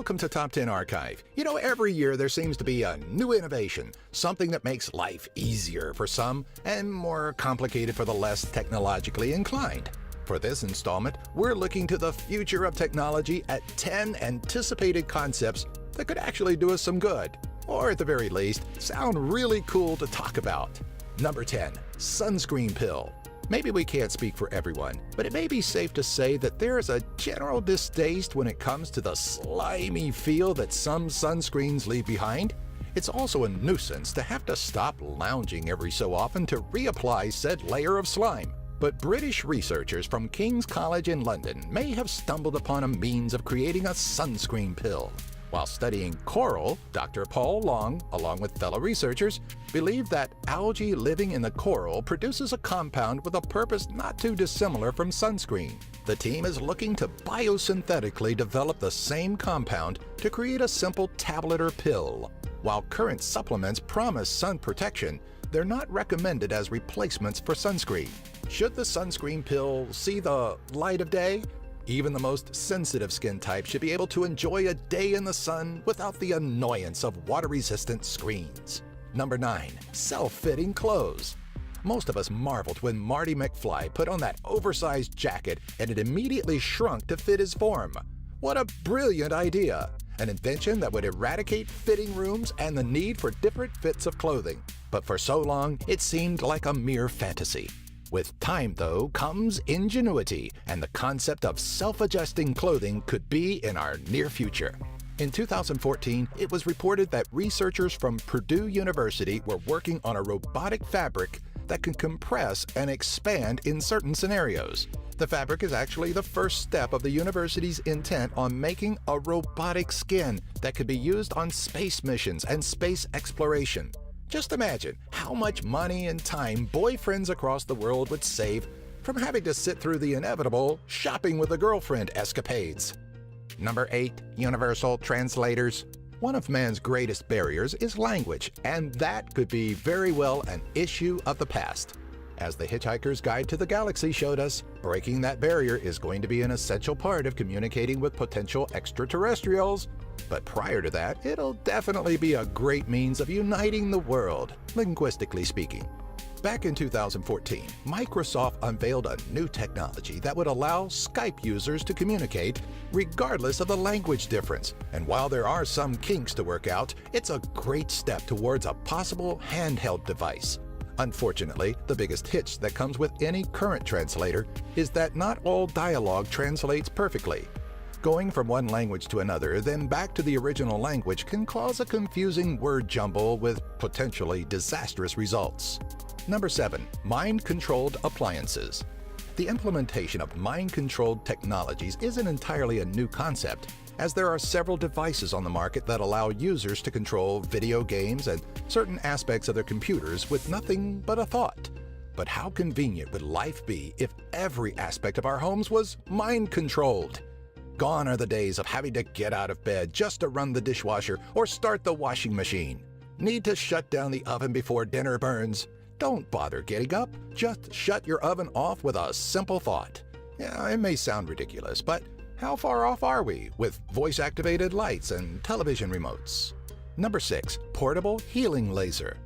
Welcome to Top 10 Archive. You know, every year there seems to be a new innovation, something that makes life easier for some and more complicated for the less technologically inclined. For this installment, we're looking to the future of technology at 10 anticipated concepts that could actually do us some good, or at the very least, sound really cool to talk about. Number 10, sunscreen pill. Maybe we can't speak for everyone, but it may be safe to say that there is a general distaste when it comes to the slimy feel that some sunscreens leave behind. It's also a nuisance to have to stop lounging every so often to reapply said layer of slime. But British researchers from King's College in London may have stumbled upon a means of creating a sunscreen pill. While studying coral, Dr. Paul Long, along with fellow researchers, believed that algae living in the coral produces a compound with a purpose not too dissimilar from sunscreen. The team is looking to biosynthetically develop the same compound to create a simple tablet or pill. While current supplements promise sun protection, they're not recommended as replacements for sunscreen. Should the sunscreen pill see the light of day? Even the most sensitive skin types should be able to enjoy a day in the sun without the annoyance of water-resistant screens. Number 9. Self-fitting clothes. Most of us marveled when Marty McFly put on that oversized jacket and it immediately shrunk to fit his form. What a brilliant idea! An invention that would eradicate fitting rooms and the need for different fits of clothing. But for so long, it seemed like a mere fantasy. With time, though, comes ingenuity, and the concept of self-adjusting clothing could be in our near future. In 2014, it was reported that researchers from Purdue University were working on a robotic fabric that can compress and expand in certain scenarios. The fabric is actually the first step of the university's intent on making a robotic skin that could be used on space missions and space exploration. Just imagine how much money and time boyfriends across the world would save from having to sit through the inevitable shopping with a girlfriend escapades. Number 8. Universal translators. One of man's greatest barriers is language, and that could be very well an issue of the past. As The Hitchhiker's Guide to the Galaxy showed us, breaking that barrier is going to be an essential part of communicating with potential extraterrestrials. But prior to that, it'll definitely be a great means of uniting the world, linguistically speaking. Back in 2014, Microsoft unveiled a new technology that would allow Skype users to communicate regardless of the language difference. And while there are some kinks to work out, it's a great step towards a possible handheld device. Unfortunately, the biggest hitch that comes with any current translator is that not all dialogue translates perfectly. Going from one language to another, then back to the original language can cause a confusing word jumble with potentially disastrous results. Number 7. Mind-controlled appliances. The implementation of mind-controlled technologies isn't entirely a new concept, as there are several devices on the market that allow users to control video games and certain aspects of their computers with nothing but a thought. But how convenient would life be if every aspect of our homes was mind-controlled? Gone are the days of having to get out of bed just to run the dishwasher or start the washing machine. Need to shut down the oven before dinner burns? Don't bother getting up. Just shut your oven off with a simple thought. Yeah, it may sound ridiculous, but how far off are we with voice-activated lights and television remotes? Number 6. Portable healing laser.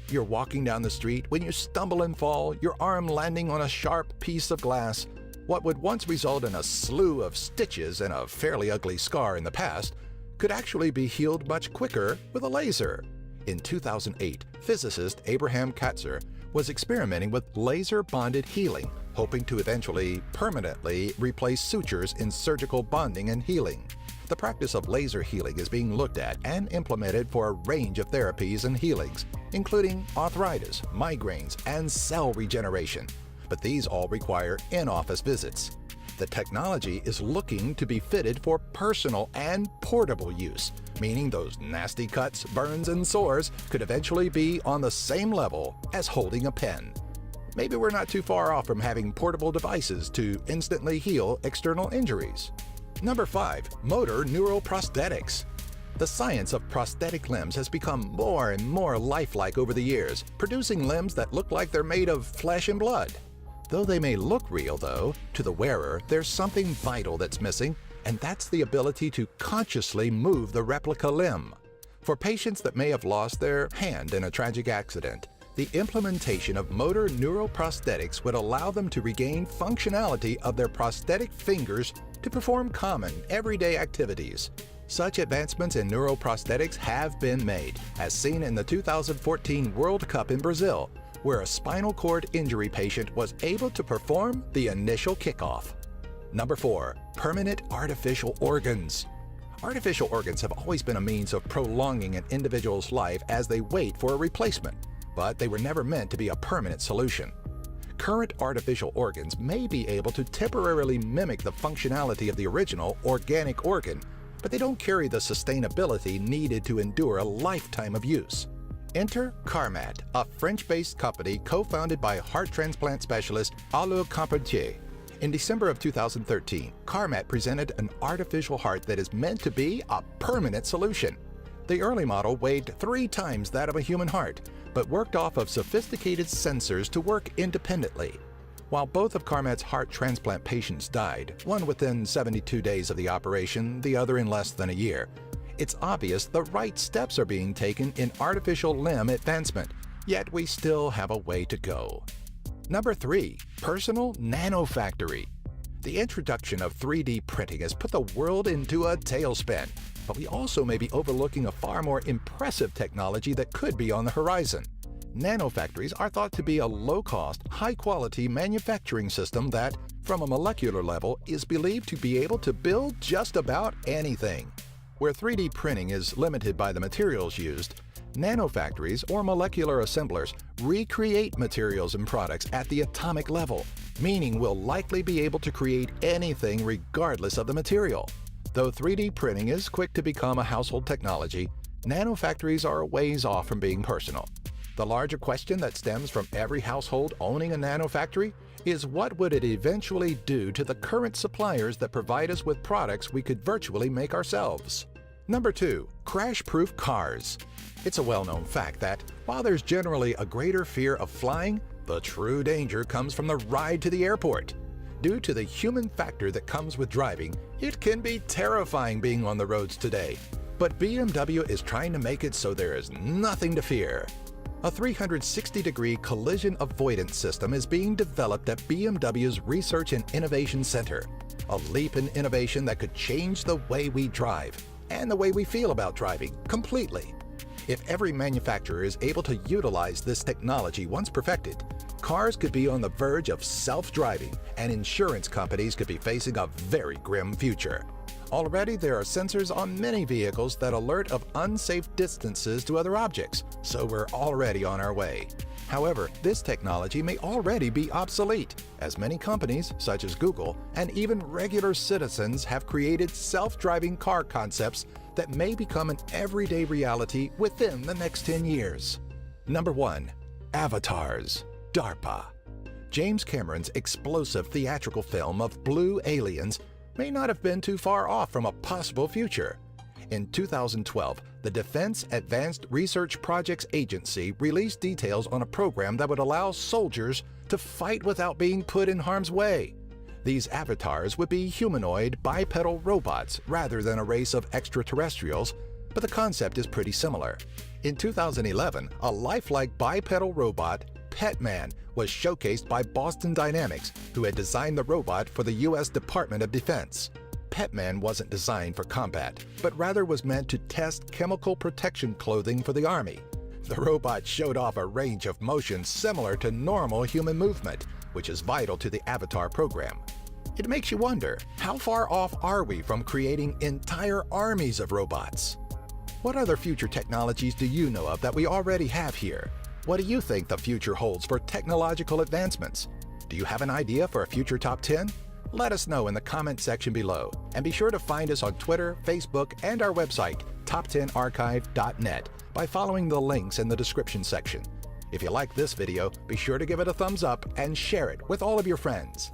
You're walking down the street when you stumble and fall, your arm landing on a sharp piece of glass. What would once result in a slew of stitches and a fairly ugly scar in the past could actually be healed much quicker with a laser. In 2008, physicist Abraham Katzer was experimenting with laser-bonded healing, hoping to eventually permanently replace sutures in surgical bonding and healing. The practice of laser healing is being looked at and implemented for a range of therapies and healings, including arthritis, migraines, and cell regeneration. But these all require in-office visits. The technology is looking to be fitted for personal and portable use, meaning those nasty cuts, burns, and sores could eventually be on the same level as holding a pen. Maybe we're not too far off from having portable devices to instantly heal external injuries. Number 5. Motor neural prosthetics. The science of prosthetic limbs has become more and more lifelike over the years, producing limbs that look like they're made of flesh and blood. Though they may look real, though, to the wearer there's something vital that's missing, and that's the ability to consciously move the replica limb. For patients that may have lost their hand in a tragic accident, the implementation of motor neuroprosthetics would allow them to regain functionality of their prosthetic fingers to perform common, everyday activities. Such advancements in neuroprosthetics have been made, as seen in the 2014 World Cup in Brazil, where a spinal cord injury patient was able to perform the initial kickoff. Number 4. Permanent artificial organs. Artificial organs have always been a means of prolonging an individual's life as they wait for a replacement, but they were never meant to be a permanent solution. Current artificial organs may be able to temporarily mimic the functionality of the original organic organ, but they don't carry the sustainability needed to endure a lifetime of use. Enter Carmat, a French-based company co-founded by heart transplant specialist Alain Carpentier. In December of 2013, Carmat presented an artificial heart that is meant to be a permanent solution. The early model weighed 3 times that of a human heart, but worked off of sophisticated sensors to work independently. While both of Carmat's heart transplant patients died, one within 72 days of the operation, the other in less than a year, it's obvious the right steps are being taken in artificial limb advancement, yet we still have a way to go. Number 3. Personal nanofactory. The introduction of 3D printing has put the world into a tailspin, but we also may be overlooking a far more impressive technology that could be on the horizon. Nanofactories are thought to be a low-cost, high-quality manufacturing system that, from a molecular level, is believed to be able to build just about anything. Where 3D printing is limited by the materials used, nanofactories or molecular assemblers recreate materials and products at the atomic level, meaning we'll likely be able to create anything regardless of the material. Though 3D printing is quick to become a household technology, nanofactories are a ways off from being personal. The larger question that stems from every household owning a nanofactory is what would it eventually do to the current suppliers that provide us with products we could virtually make ourselves? Number 2. Crash-proof cars. It's a well-known fact that, while there's generally a greater fear of flying, the true danger comes from the ride to the airport. Due to the human factor that comes with driving, it can be terrifying being on the roads today. But BMW is trying to make it so there is nothing to fear. A 360-degree collision avoidance system is being developed at BMW's Research and Innovation Center, a leap in innovation that could change the way we drive and the way we feel about driving completely. If every manufacturer is able to utilize this technology once perfected, cars could be on the verge of self-driving and insurance companies could be facing a very grim future. Already there are sensors on many vehicles that alert of unsafe distances to other objects, so we're already on our way. However, this technology may already be obsolete, as many companies, such as Google, and even regular citizens have created self-driving car concepts that may become an everyday reality within the next 10 years. Number 1. Avatars. DARPA. James Cameron's explosive theatrical film of Blue Aliens may not have been too far off from a possible future. In 2012, the Defense Advanced Research Projects Agency released details on a program that would allow soldiers to fight without being put in harm's way. These avatars would be humanoid, bipedal robots rather than a race of extraterrestrials, but the concept is pretty similar. In 2011, a lifelike bipedal robot, Petman, was showcased by Boston Dynamics, who had designed the robot for the U.S. Department of Defense. Petman wasn't designed for combat, but rather was meant to test chemical protection clothing for the Army. The robot showed off a range of motions similar to normal human movement, which is vital to the Avatar program. It makes you wonder, how far off are we from creating entire armies of robots? What other future technologies do you know of that we already have here? What do you think the future holds for technological advancements? Do you have an idea for a future top 10? Let us know in the comment section below, and be sure to find us on Twitter, Facebook, and our website, top10archive.net, by following the links in the description section. If you like this video, be sure to give it a thumbs up and share it with all of your friends.